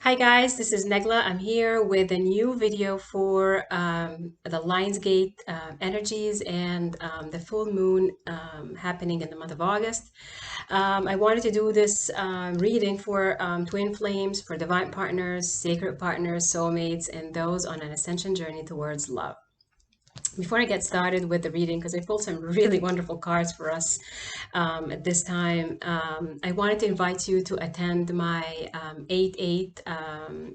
Hi guys, this is Naglaa. I'm here with a new video for the LionsGate energies and the full moon happening in the month of August. I wanted to do this reading for twin flames, for divine partners, sacred partners, soulmates, and those on an ascension journey towards love. Before I get started with the reading, because I pulled some really wonderful cards for us at this time, I wanted to invite you to attend my 8/8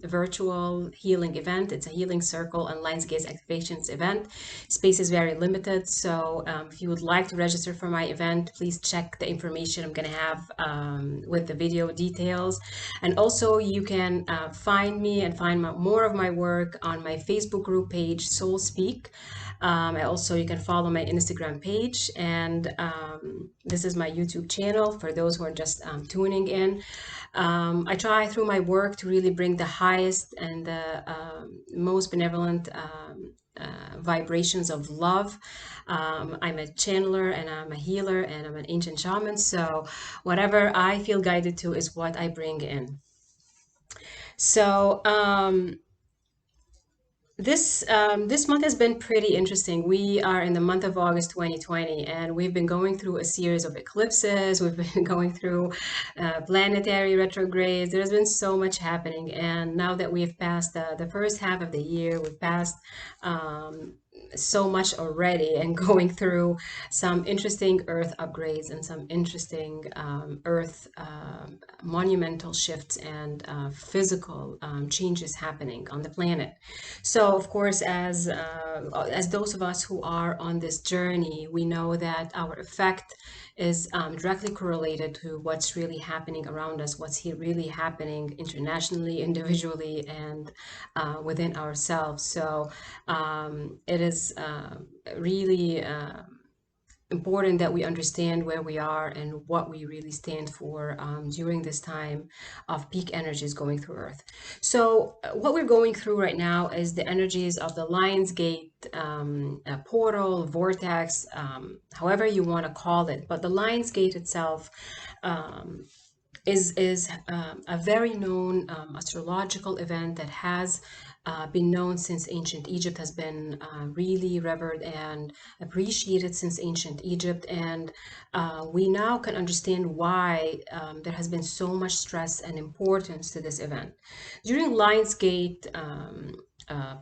virtual healing event. It's a healing circle and LionsGate activations event. Space is very limited, so if you would like to register for my event, please check the information I'm going to have with the video details. And also, you can find me and find more of my work on my Facebook group page, Soul Speak. You can follow my Instagram page, and this is my YouTube channel for those who are just tuning in. I try through my work to really bring the highest and the most benevolent vibrations of love. I'm a channeler and I'm a healer and I'm an ancient shaman, so whatever I feel guided to is what I bring in. So this month has been pretty interesting. We are in the month of August 2020, and we've been going through a series of eclipses. We've been going through planetary retrogrades. There's been so much happening, and now that we've passed the first half of the year, we've passed so much already, and going through some interesting earth upgrades and some interesting earth monumental shifts and physical changes happening on the planet. So of course, as those of us who are on this journey, we know that our effect is directly correlated to what's really happening around us, what's really happening internationally, individually, and within ourselves. So it is really important that we understand where we are and what we really stand for during this time of peak energies going through Earth. So what we're going through right now is the energies of the LionsGate portal, vortex, however you want to call it. But the LionsGate itself is a very known astrological event that has been known since ancient Egypt, has been really revered and appreciated since ancient Egypt. And we now can understand why there has been so much stress and importance to this event. During LionsGate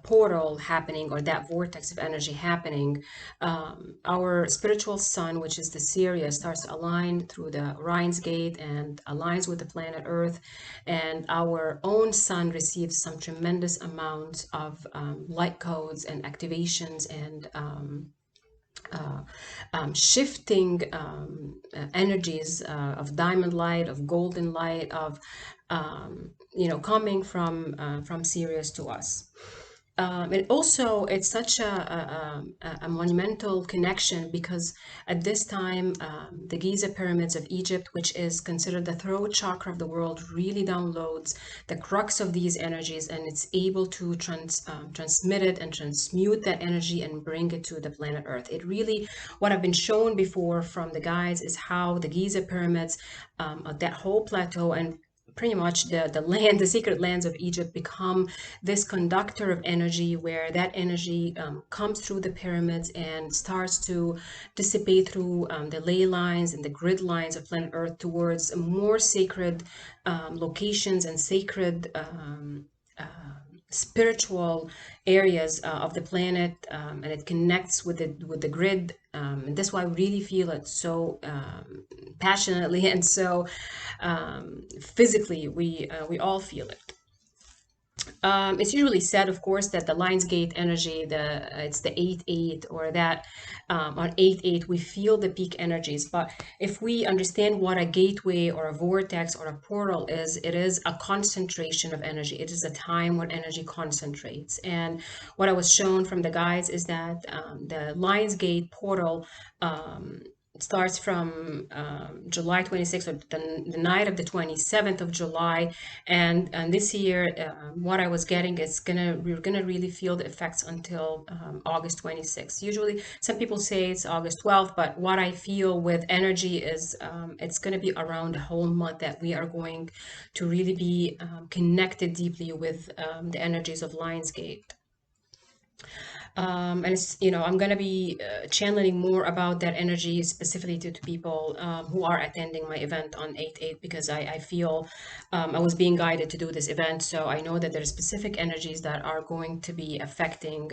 portal happening, or that vortex of energy happening, our spiritual sun, which is the Sirius, starts to align through the Orion's gate and aligns with the planet Earth, and our own sun receives some tremendous amounts of light codes and activations and shifting energies of diamond light, of golden light, of coming from Sirius to us. And also, it's such a monumental connection because at this time, the Giza pyramids of Egypt, which is considered the throat chakra of the world, really downloads the crux of these energies, and it's able to transmit it and transmute that energy and bring it to the planet Earth. It really, what I've been shown before from the guides is how the Giza pyramids, that whole plateau, and pretty much the secret lands of Egypt become this conductor of energy, where that energy comes through the pyramids and starts to dissipate through the ley lines and the grid lines of planet Earth towards more sacred locations and sacred spiritual areas of the planet, and it connects with the grid, and that's why I really feel it so passionately and so physically. We all feel it. It's usually said, of course, that the LionsGate energy, it's the 8/8, or that on 8/8 we feel the peak energies. But if we understand what a gateway or a vortex or a portal is, it is a concentration of energy. It is a time when energy concentrates. And what I was shown from the guides is that the LionsGate portal starts from July 26th, or the night of the 27th of July. And this year, what I was getting is we're gonna really feel the effects until August 26th. Usually, some people say it's August 12th, but what I feel with energy is it's gonna be around the whole month that we are going to really be connected deeply with the energies of LionsGate. And it's, I'm going to be channeling more about that energy specifically to people who are attending my event on 8/8, because I feel I was being guided to do this event. So I know that there are specific energies that are going to be affecting,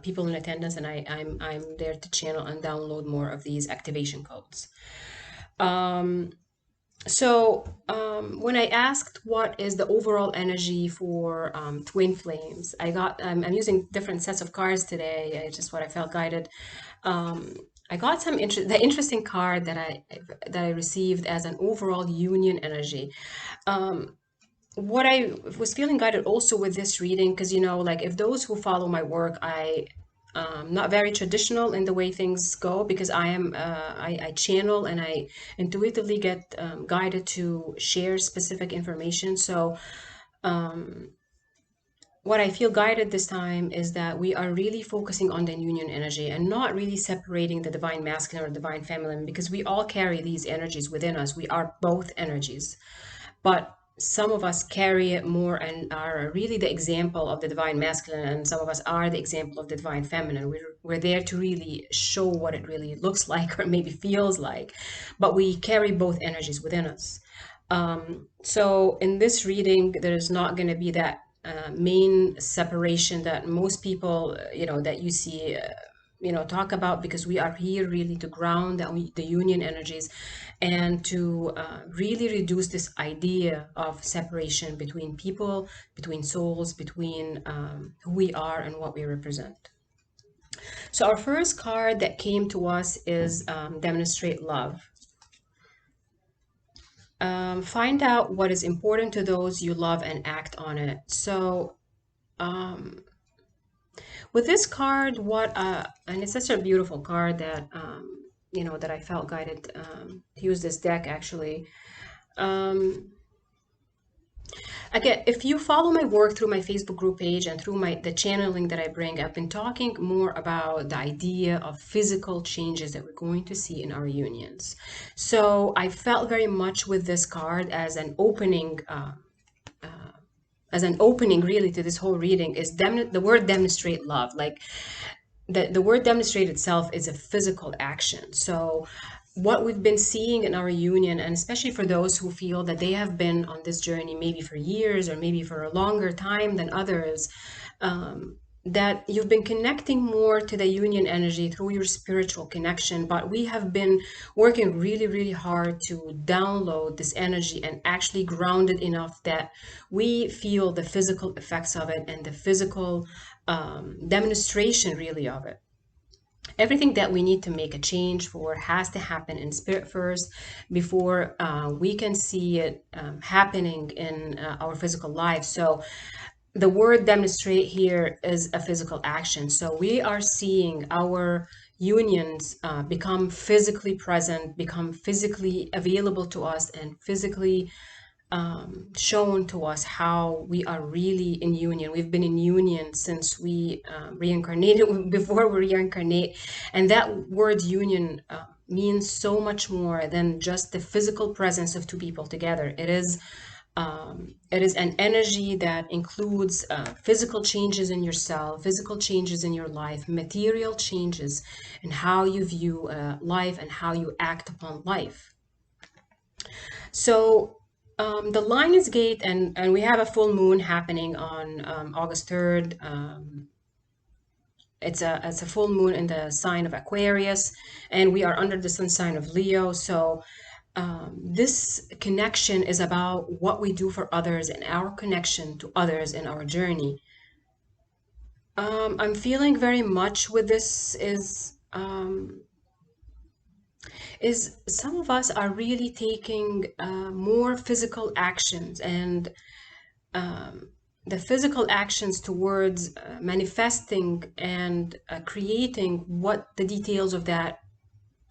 people in attendance, and I'm there to channel and download more of these activation codes. When I asked what is the overall energy for twin flames, I'm using different sets of cards today. Just what I felt guided. I got the interesting card that I received as an overall union energy. What I was feeling guided also with this reading, because like, if those who follow my work, not very traditional in the way things go, because I channel and I intuitively get guided to share specific information. So what I feel guided this time is that we are really focusing on the union energy and not really separating the divine masculine or divine feminine, because we all carry these energies within us. We are both energies, but some of us carry it more and are really the example of the divine masculine, and some of us are the example of the divine feminine. We're there to really show what it really looks like, or maybe feels like, but we carry both energies within us. So in this reading, there's not going to be that main separation that most people, that you see, talk about, because we are here really to ground the union energies and to really reduce this idea of separation between people, between souls, between who we are and what we represent. So our first card that came to us is Demonstrate Love. Find out what is important to those you love and act on it. So with this card, and it's such a beautiful card that that I felt guided to use this deck, actually. Again, if you follow my work through my Facebook group page and through the channeling that I bring, I've been talking more about the idea of physical changes that we're going to see in our unions. So I felt very much with this card as an opening. Really, to this whole reading is the word demonstrate love. Like the word demonstrate itself is a physical action. So what we've been seeing in our union, and especially for those who feel that they have been on this journey maybe for years or maybe for a longer time than others, that you've been connecting more to the union energy through your spiritual connection. But we have been working really, really hard to download this energy and actually ground it enough that we feel the physical effects of it and the physical demonstration really of it. Everything that we need to make a change for has to happen in spirit first before we can see it happening in our physical life. So the word demonstrate here is a physical action. So we are seeing our unions become physically present, become physically available to us, and physically shown to us how we are really in union. We've been in union since we reincarnated, before we reincarnate. And that word union means so much more than just the physical presence of two people together. It is an energy that includes physical changes in yourself, physical changes in your life, material changes in how you view life and how you act upon life. So the LionsGate, and we have a full moon happening on August 3rd. It's a full moon in the sign of Aquarius, and we are under the sun sign of Leo. So this connection is about what we do for others and our connection to others in our journey. I'm feeling very much with this is some of us are really taking more physical actions, and the physical actions towards manifesting and creating what the details of that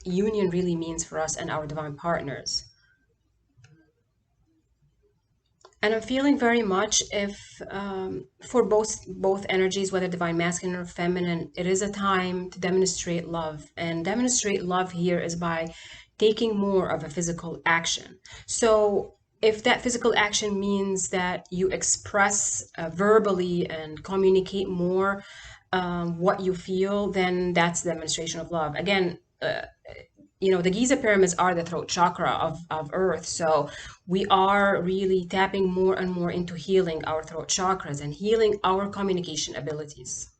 union really means for us and our divine partners. And I'm feeling very much if for both energies, whether divine masculine or feminine, it is a time to demonstrate love. And demonstrate love here is by taking more of a physical action. So if that physical action means that you express verbally and communicate more what you feel, then that's the demonstration of love. Again, you know, the Giza pyramids are the throat chakra of Earth. So we are really tapping more and more into healing our throat chakras and healing our communication abilities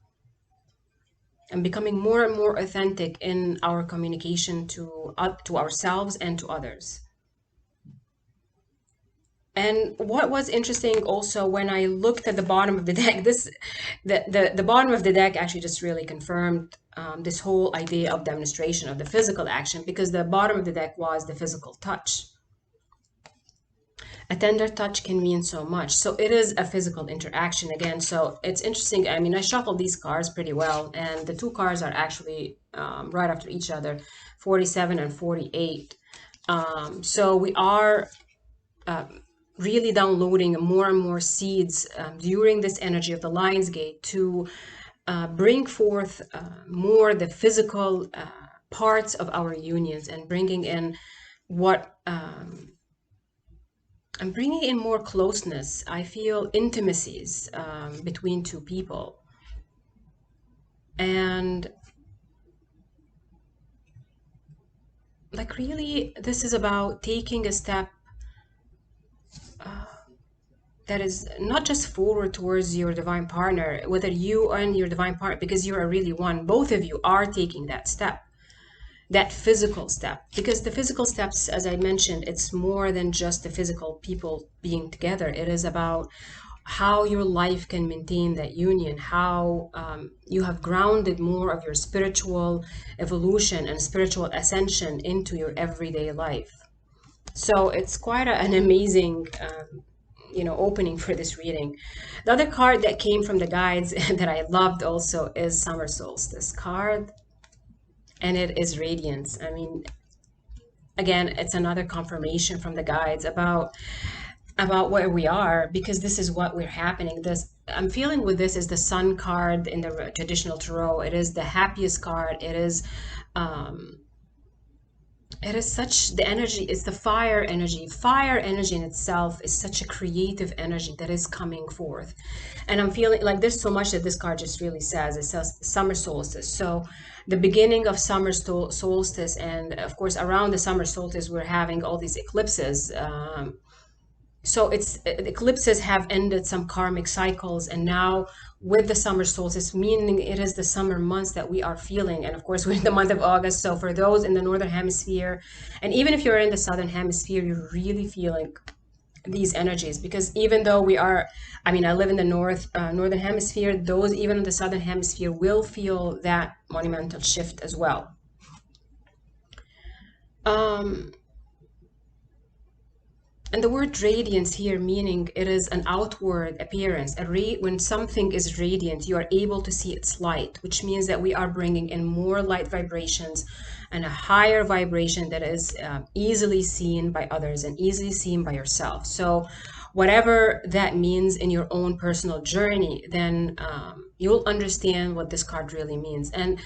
and becoming more and more authentic in our communication to ourselves and to others. And what was interesting also when I looked at the bottom of the deck, the bottom of the deck actually just really confirmed this whole idea of demonstration of the physical action, because the bottom of the deck was the physical touch. A tender touch can mean so much. So it is a physical interaction again. So it's interesting. I mean, I shuffled these cards pretty well, and the two cards are actually right after each other, 47 and 48. So we are really downloading more and more seeds during this energy of the LionsGate to bring forth more the physical parts of our unions and bringing in what I'm bringing in more closeness. I feel intimacies between two people. And like really, this is about taking a step that is not just forward towards your divine partner, whether you and your divine partner, because you are really one, both of you are taking that step, that physical step. Because the physical steps, as I mentioned, it's more than just the physical people being together. It is about how your life can maintain that union, how you have grounded more of your spiritual evolution and spiritual ascension into your everyday life. So it's quite an amazing you know, opening for this reading. The other card that came from the guides that I loved also is Summer Solstice card, and it is Radiance. I mean, again, it's another confirmation from the guides about where we are, because this is what we're happening. This I'm feeling with this is the Sun card in the traditional tarot. It is the happiest card. It is such, the energy is the fire energy. Fire energy in itself is such a creative energy that is coming forth. And I'm feeling like there's so much that this card just really says. It says summer solstice. So the beginning of summer solstice, and of course around the summer solstice, we're having all these eclipses. So it's the eclipses have ended some karmic cycles, and now with the summer solstice, meaning it is the summer months that we are feeling. And of course we're in the month of August, so for those in the northern hemisphere, and even if you're in the southern hemisphere, you're really feeling these energies, because even though we are, I mean, I live in the northern hemisphere, those even in the southern hemisphere will feel that monumental shift as well. And the word radiance here, meaning it is an outward appearance. When something is radiant, you are able to see its light, which means that we are bringing in more light vibrations and a higher vibration that is easily seen by others and easily seen by yourself. So whatever that means in your own personal journey, then you'll understand what this card really means. And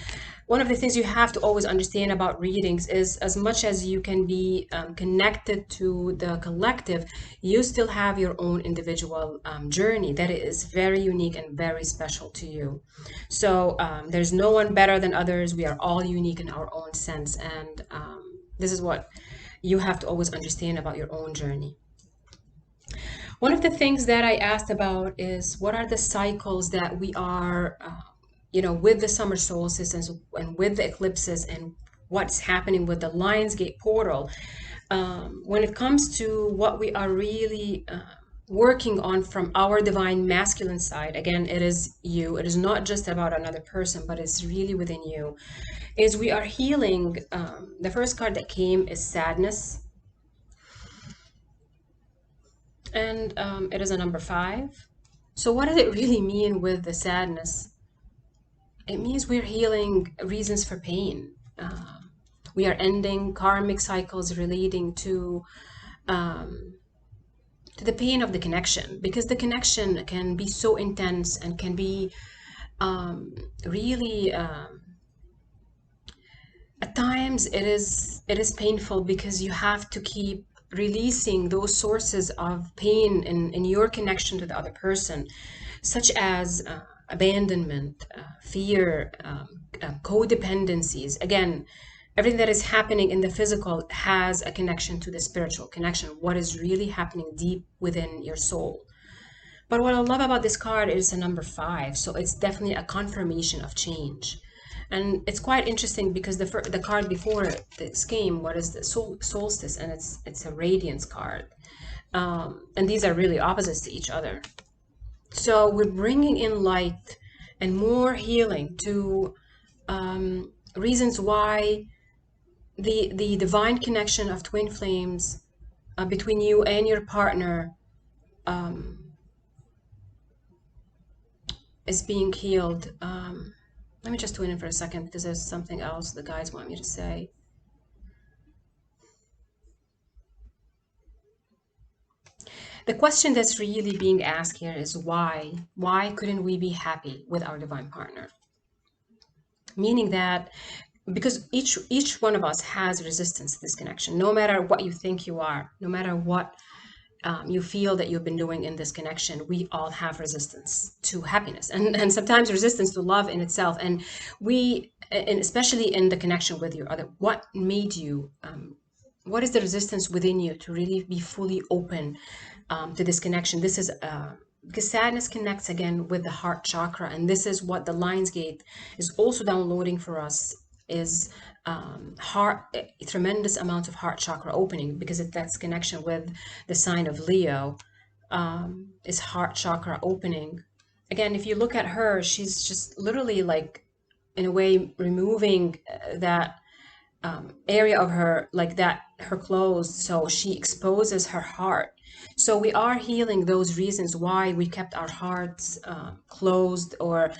one of the things you have to always understand about readings is, as much as you can be connected to the collective, you still have your own individual journey that is very unique and very special to you. So there's no one better than others. We are all unique in our own sense. And this is what you have to always understand about your own journey. One of the things that I asked about is, what are the cycles that we are you know, with the summer solstice and with the eclipses, and what's happening with the LionsGate portal. When it comes to what we are really working on from our divine masculine side, again, it is you. It is not just about another person, but it's really within you. Is we are healing. The first card that came is sadness. And it is a number 5. So what does it really mean with the sadness? It means we're healing reasons for pain. We are ending karmic cycles relating to the pain of the connection, because the connection can be so intense and can be really at times it is painful, because you have to keep releasing those sources of pain in your connection to the other person, such as abandonment, fear, codependencies. Again, everything that is happening in the physical has a connection to the spiritual connection, what is really happening deep within your soul. But what I love about this card is the number 5, so it's definitely a confirmation of change. And it's quite interesting because the card before this came, what is the solstice, and it's a Radiance card, and these are really opposites to each other. So we're bringing in light and more healing to reasons why the divine connection of twin flames between you and your partner is being healed. Let me just tune in for a second, because there's something else the guides want me to say. The question that's really being asked here is why? Why couldn't we be happy with our divine partner? Meaning that because each one of us has resistance to this connection, no matter what you think you are, no matter what you feel that you've been doing in this connection, we all have resistance to happiness, and sometimes resistance to love in itself. And especially in the connection with your other, what made you, what is the resistance within you to really be fully open to this connection? This is because sadness connects again with the heart chakra, and this is what the LionsGate is also downloading for us, is tremendous amounts of heart chakra opening, because that's connection with the sign of Leo, is heart chakra opening. Again, if you look at her, she's just literally like, in a way, removing that area of her, like that, her clothes, so she exposes her heart. So we are healing those reasons why we kept our hearts closed, or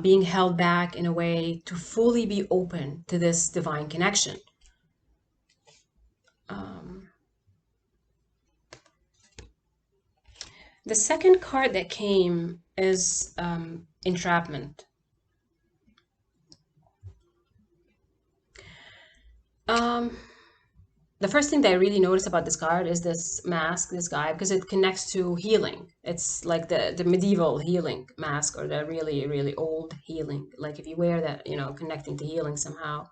being held back in a way to fully be open to this divine connection. The second card that came is entrapment. The first thing that I really noticed about this card is this mask, this guy, because it connects to healing. It's like the medieval healing mask, or the really, really old healing. Like if you wear that, you know, connecting to healing somehow.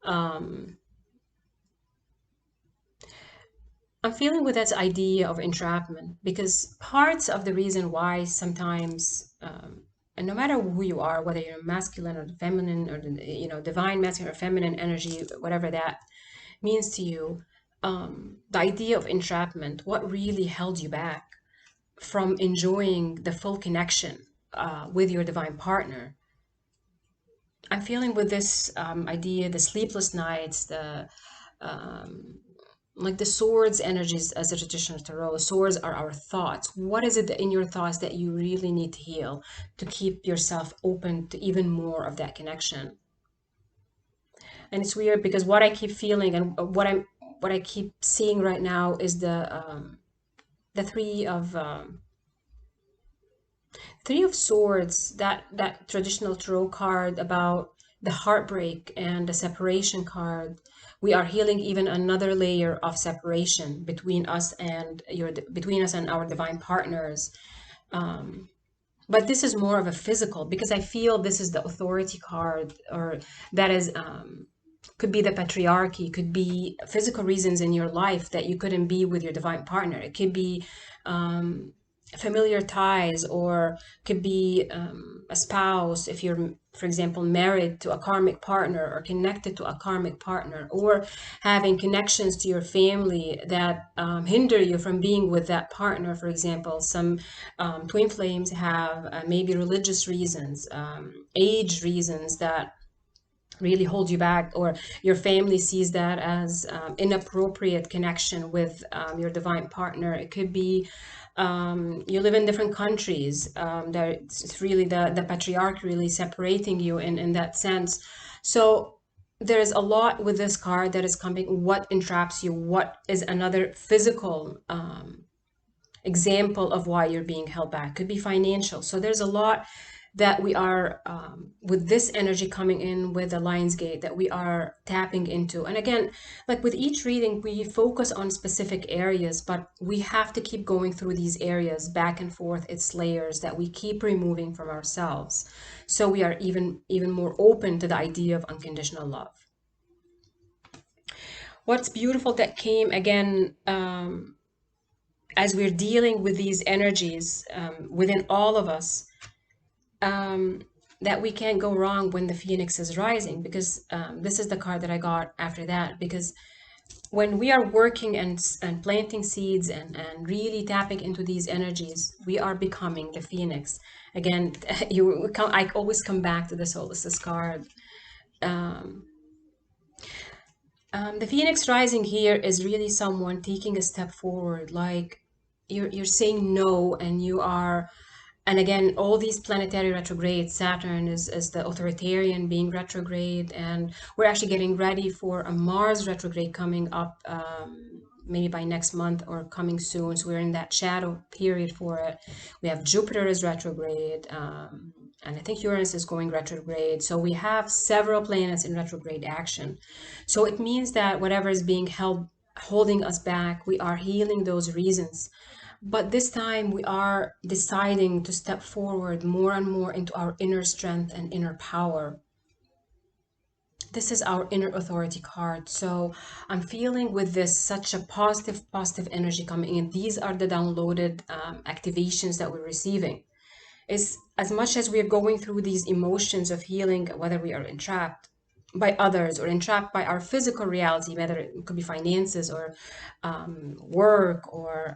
I'm feeling with that idea of entrapment, because parts of the reason why sometimes, and no matter who you are, whether you're masculine or feminine, or, you know, divine masculine or feminine energy, whatever that means to you, the idea of entrapment, what really held you back from enjoying the full connection with your divine partner? I'm feeling with this idea, the sleepless nights, the like the swords energies as a traditional tarot. Swords are our thoughts. What is it in your thoughts that you really need to heal to keep yourself open to even more of that connection? And it's weird, because what I keep feeling and what I keep seeing right now is the three of swords, that traditional tarot card about the heartbreak and the separation card. We are healing even another layer of separation between us and our divine partners. But this is more of a physical, because I feel this is the authority card, or that is could be the patriarchy, could be physical reasons in your life that you couldn't be with your divine partner. It could be familiar ties, or could be a spouse, if you're, for example, married to a karmic partner or connected to a karmic partner, or having connections to your family that hinder you from being with that partner. For example, some twin flames have maybe religious reasons, age reasons that really hold you back, or your family sees that as inappropriate connection with your divine partner. It could be you live in different countries, that it's really the patriarch really separating you in that sense. So there is a lot with this card that is coming. What entraps you? What is another physical example of why you're being held back? Could be financial. So there's a lot that we are with this energy coming in with the LionsGate that we are tapping into. And again, like with each reading, we focus on specific areas, but we have to keep going through these areas back and forth. It's layers that we keep removing from ourselves, so we are even more open to the idea of unconditional love. What's beautiful that came again, as we're dealing with these energies within all of us, that we can't go wrong when the phoenix is rising, because this is the card that I got after that. Because when we are working and planting seeds and really tapping into these energies, we are becoming the phoenix. Again, I always come back to the solstice card. The phoenix rising here is really someone taking a step forward, like you're saying no, and you are. And again, all these planetary retrogrades, Saturn is the authoritarian being retrograde, and we're actually getting ready for a Mars retrograde coming up, maybe by next month or coming soon. So we're in that shadow period for it. We have Jupiter is retrograde, and I think Uranus is going retrograde. So we have several planets in retrograde action. So it means that whatever is being holding us back, we are healing those reasons. But this time we are deciding to step forward more and more into our inner strength and inner power. This is our inner authority card. So I'm feeling with this such a positive energy coming in. These are the downloaded activations that we're receiving. Is as much as we are going through these emotions of healing, whether we are entrapped by others or entrapped by our physical reality, whether it could be finances or work or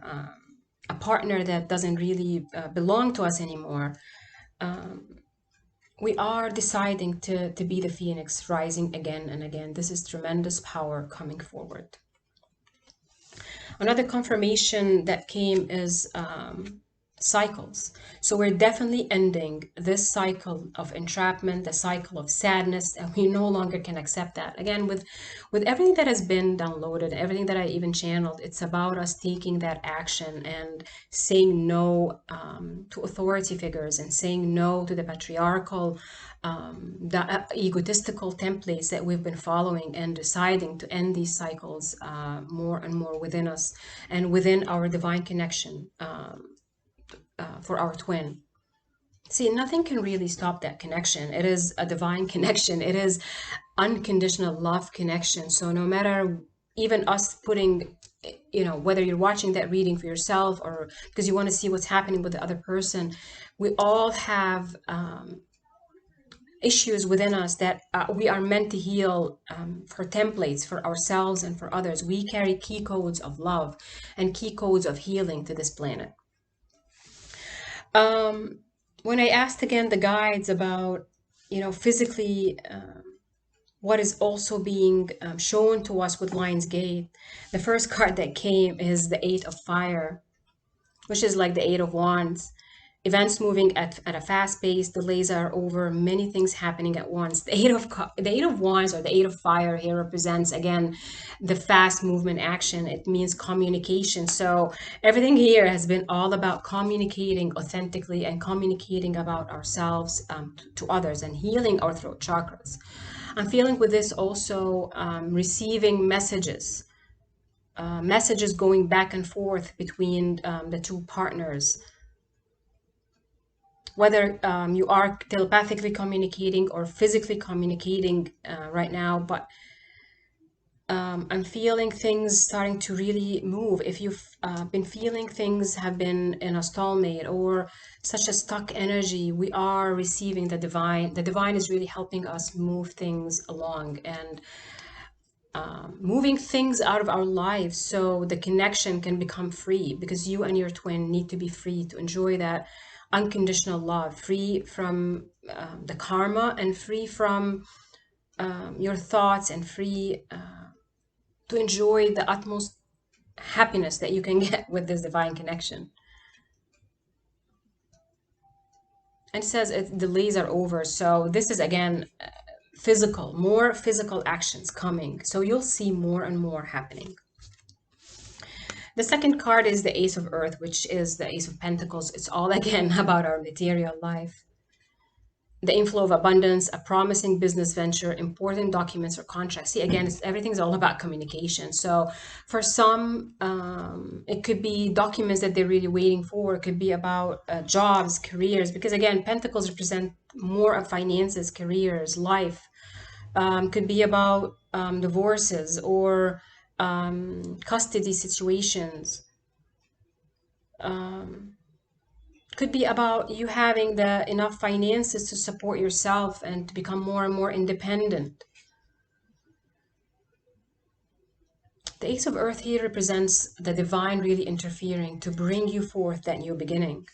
a partner that doesn't really belong to us anymore, we are deciding to be the phoenix rising again and again. This is tremendous power coming forward. Another confirmation that came is cycles. So we're definitely ending this cycle of entrapment, the cycle of sadness, and we no longer can accept that. Again, with everything that has been downloaded, everything that I even channeled, it's about us taking that action and saying no to authority figures, and saying no to the patriarchal, the egotistical templates that we've been following, and deciding to end these cycles more and more within us and within our divine connection. For our twin. See, nothing can really stop that connection. It is a divine connection. It is unconditional love connection. So no matter even us putting, whether you're watching that reading for yourself or because you want to see what's happening with the other person, we all have issues within us that we are meant to heal, for templates for ourselves and for others. We carry key codes of love and key codes of healing to this planet. When I asked again the guides about, physically, what is also being shown to us with LionsGate, the first card that came is the Eight of Fire, which is like the Eight of Wands. Events moving at a fast pace, delays are over, many things happening at once. The Eight of Wands, or the Eight of Fire, here represents again the fast movement action. It means communication. So everything here has been all about communicating authentically and communicating about ourselves to others and healing our throat chakras. I'm feeling with this also receiving messages. Messages going back and forth between the two partners, whether you are telepathically communicating or physically communicating right now, but I'm feeling things starting to really move. If you've been feeling things have been in a stalemate or such a stuck energy, we are receiving the divine. The divine is really helping us move things along and moving things out of our lives so the connection can become free, because you and your twin need to be free to enjoy that unconditional love, free from the karma and free from your thoughts, and free to enjoy the utmost happiness that you can get with this divine connection. And it says delays are over. So this is again more physical actions coming. So you'll see more and more happening. The second card is the Ace of Earth, which is the Ace of Pentacles. It's all again about our material life. The inflow of abundance, a promising business venture, important documents or contracts. See, again, everything's all about communication. So for some, it could be documents that they're really waiting for. It could be about jobs, careers, because again, Pentacles represent more of finances, careers, life. Could be about divorces or custody situations. Could be about you having the enough finances to support yourself and to become more and more independent. The Ace of Earth here represents the divine really interfering to bring you forth that new beginning.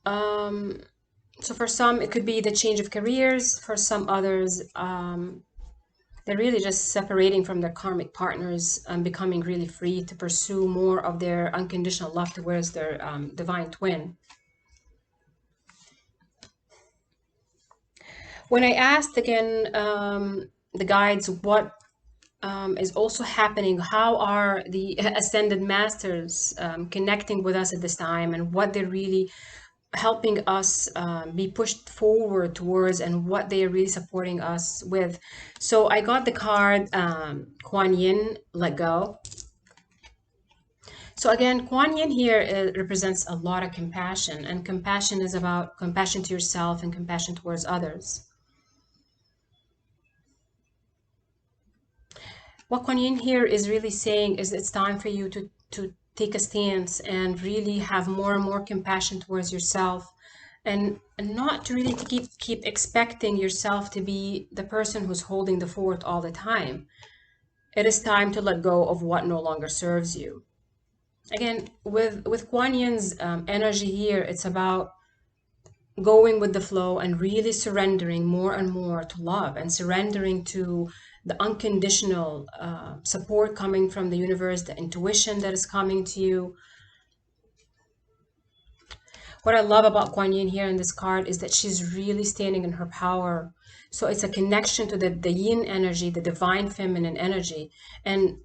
So for some, it could be the change of careers. For some others, they're really just separating from their karmic partners and becoming really free to pursue more of their unconditional love towards their divine twin. When I asked again the guides what is also happening, how are the ascended masters connecting with us at this time, and what they're really helping us be pushed forward towards, and what they are really supporting us with. So I got the card Kuan Yin, let go. So again, Kuan Yin here represents a lot of compassion, and compassion is about compassion to yourself and compassion towards others. What Kuan Yin here is really saying is it's time for you to take a stance and really have more and more compassion towards yourself, and not to really keep expecting yourself to be the person who's holding the fort all the time. It is time to let go of what no longer serves you. Again, with Kuan Yin's energy here, it's about going with the flow and really surrendering more and more to love, and surrendering to the unconditional support coming from the universe, the intuition that is coming to you. What I love about Kuan Yin here in this card is that she's really standing in her power. So it's a connection to the yin energy, the divine feminine energy. And,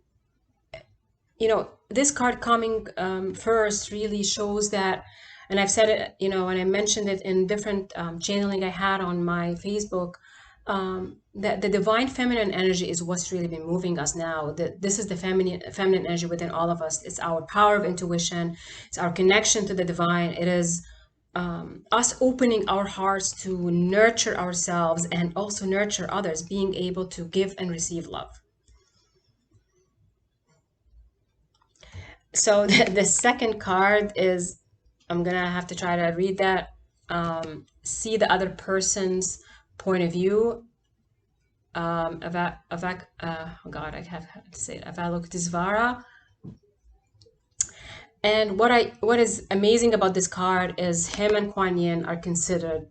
you know, this card coming first really shows that, and I've said it, you know, and I mentioned it in different channeling I had on my Facebook, that the divine feminine energy is what's really been moving us now. This is the feminine energy within all of us. It's our power of intuition. It's our connection to the divine. It is us opening our hearts to nurture ourselves and also nurture others, being able to give and receive love. So the second card is, I'm gonna have to try to read that. See the other person's point of view. Oh God, I have to say it. Avalokitesvara. And what is amazing about this card is him and Kuan Yin are considered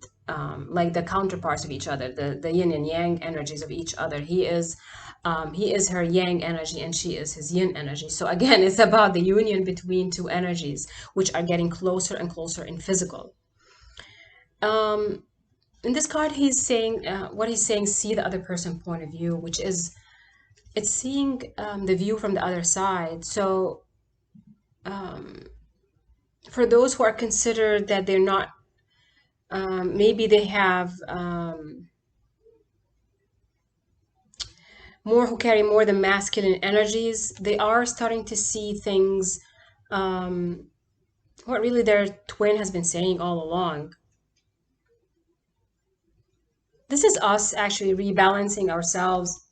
like the counterparts of each other, the yin and yang energies of each other. He is her yang energy and she is his yin energy. So again, it's about the union between two energies, which are getting closer and closer in physical. In this card, he's saying, what he's saying, see the other person's point of view, which is, it's seeing the view from the other side. So for those who are considered that they're not, maybe they have who carry more the masculine energies, they are starting to see things, what really their twin has been saying all along. This is us actually rebalancing ourselves.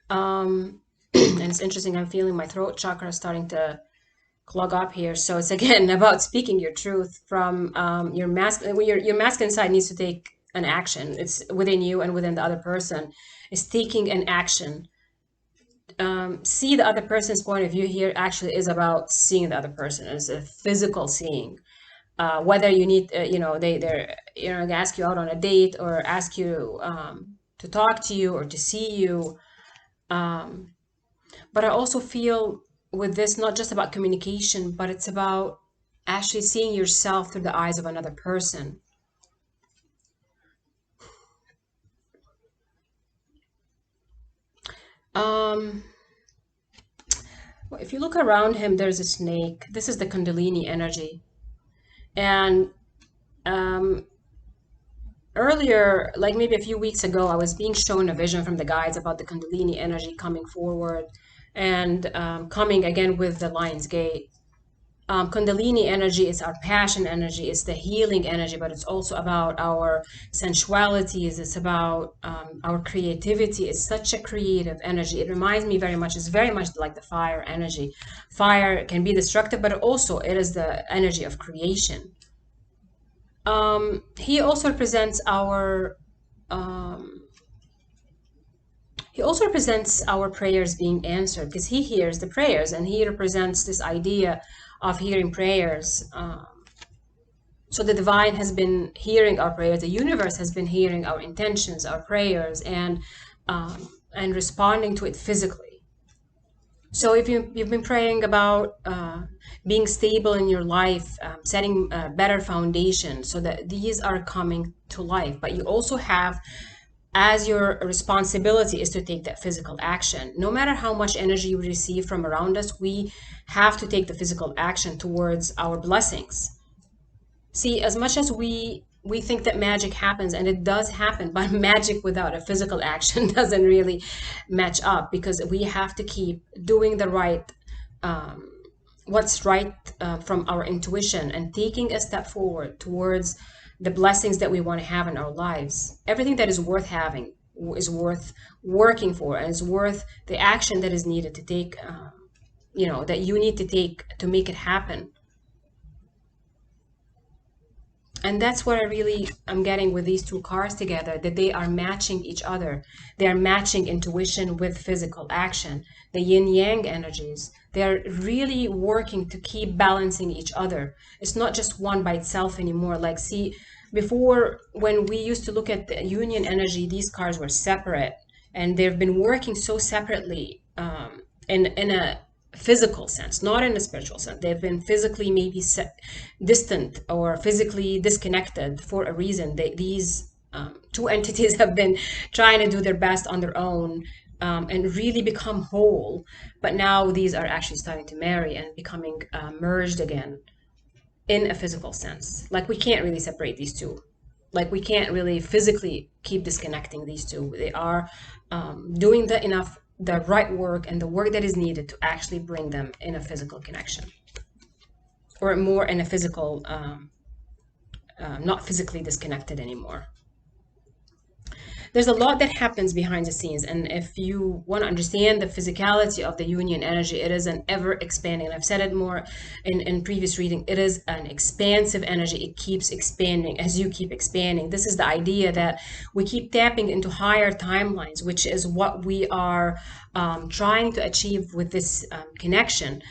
And it's interesting, I'm feeling my throat chakra starting to clog up here. So it's again about speaking your truth from your masculine side needs to take an action. It's within you and within the other person is taking an action. See the other person's point of view here actually is about seeing the other person. It's a physical seeing. Whether you need, they're ask you out on a date or ask you to talk to you or to see you. But I also feel with this, not just about communication, but it's about actually seeing yourself through the eyes of another person. Well, if you look around him, there's a snake. This is the Kundalini energy. And earlier, like maybe a few weeks ago, I was being shown a vision from the guides about the Kundalini energy coming forward and coming again with the LionsGate. Kundalini energy is our passion energy, it's the healing energy, but it's also about our sensualities, it's about our creativity. It's such a creative energy. It reminds me very much, it's very much like the fire energy. Fire can be destructive, but also it is the energy of creation. He also represents our prayers being answered, because he hears the prayers, and he represents this idea of hearing prayers. So the divine has been hearing our prayers. The universe has been hearing our intentions, our prayers, and responding to it physically. So if you've been praying about being stable in your life, setting a better foundation, so that these are coming to life. But you also have, as your responsibility is to take that physical action. No matter how much energy we receive from around us, we have to take the physical action towards our blessings. See, as much as we think that magic happens, and it does happen, but magic without a physical action doesn't really match up, because we have to keep doing the right, what's right from our intuition, and taking a step forward towards the blessings that we want to have in our lives. Everything that is worth having is worth working for, and is worth the action that is needed to take, that you need to take to make it happen. And that's what I'm getting with these two cards together, that they are matching each other. They are matching intuition with physical action. The yin yang energies, they're really working to keep balancing each other. It's not just one by itself anymore. Like, see, before, when we used to look at the union energy, these cards were separate, and they've been working so separately in a physical sense, not in a spiritual sense. They've been physically maybe distant or physically disconnected for a reason. These two entities have been trying to do their best on their own and really become whole. But now these are actually starting to marry and becoming merged again in a physical sense. Like, we can't really separate these two. Like, we can't really physically keep disconnecting these two. They are doing the right work, and the work that is needed to actually bring them in a physical connection, or more in a physical, not physically disconnected anymore. There's a lot that happens behind the scenes, and if you want to understand the physicality of the union energy, it is an ever expanding, and I've said it more in previous reading, it is an expansive energy. It keeps expanding as you keep expanding. This is the idea that we keep tapping into higher timelines, which is what we are trying to achieve with this connection.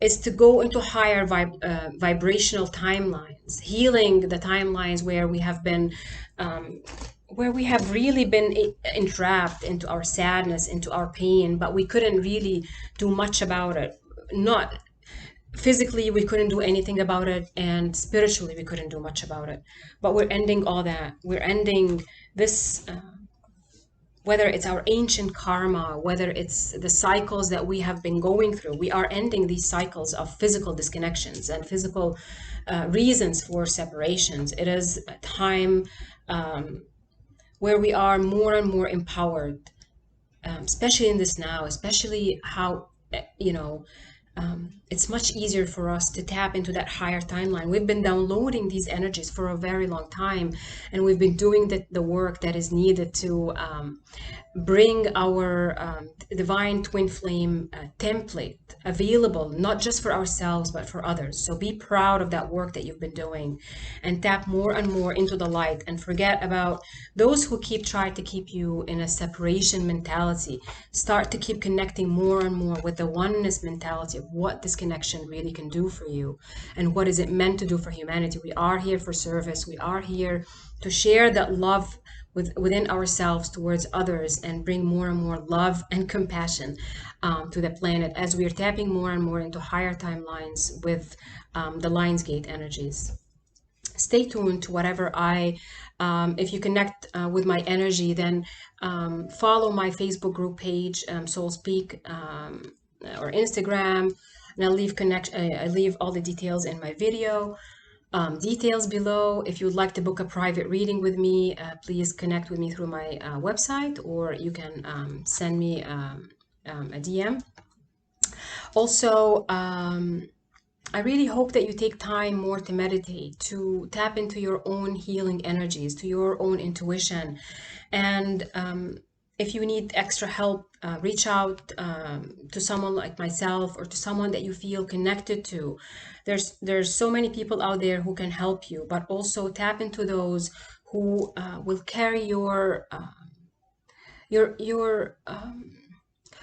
Is to go into higher vibrational timelines, healing the timelines where we have been where we have really been entrapped into our sadness, into our pain, but we couldn't really do much about it. Not physically, we couldn't do anything about it, and spiritually, we couldn't do much about it. But we're ending all that. We're ending this, whether it's our ancient karma, whether it's the cycles that we have been going through, we are ending these cycles of physical disconnections and physical reasons for separations. It is a time where we are more and more empowered, especially in this now, especially how, it's much easier for us to tap into that higher timeline. We've been downloading these energies for a very long time, and we've been doing the work that is needed to bring our divine twin flame template available, not just for ourselves, but for others. So be proud of that work that you've been doing, and tap more and more into the light, and forget about those who try to keep you in a separation mentality. Start to keep connecting more and more with the oneness mentality of what this connection really can do for you, and what is it meant to do for humanity. We are here for service. We are here to share that love within ourselves towards others, and bring more and more love and compassion to the planet as we are tapping more and more into higher timelines with the LionsGate energies. Stay tuned to whatever if you connect with my energy, then follow my Facebook group page, Soul Speak, or Instagram, and I leave all the details in my video details below. If you would like to book a private reading with me, please connect with me through my website, or you can send me a DM. Also, I really hope that you take time more to meditate, to tap into your own healing energies, to your own intuition. And if you need extra help, reach out to someone like myself, or to someone that you feel connected to. There's so many people out there who can help you, but also tap into those who will carry your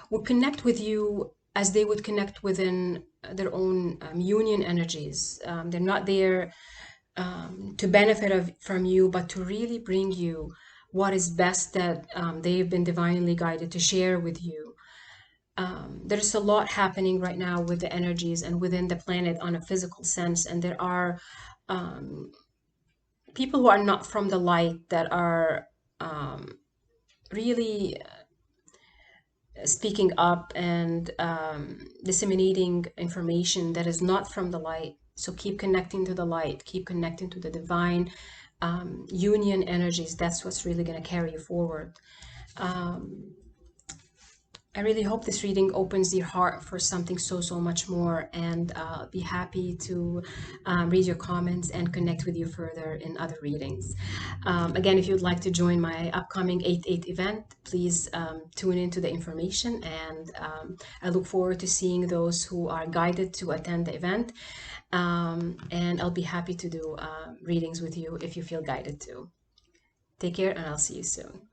will connect with you as they would connect within their own union energies. They're not there to benefit from you, but to really bring you what is best that they've been divinely guided to share with you. There's a lot happening right now with the energies and within the planet on a physical sense, and there are people who are not from the light that are really speaking up and disseminating information that is not from the light. So keep connecting to the light, keep connecting to the divine union energies. That's what's really going to carry you forward. I really hope this reading opens your heart for something so much more, and I'll be happy to read your comments and connect with you further in other readings. Again, if you'd like to join my upcoming 8/8 event, please tune into the information, and I look forward to seeing those who are guided to attend the event, and I'll be happy to do readings with you if you feel guided to. Take care, and I'll see you soon.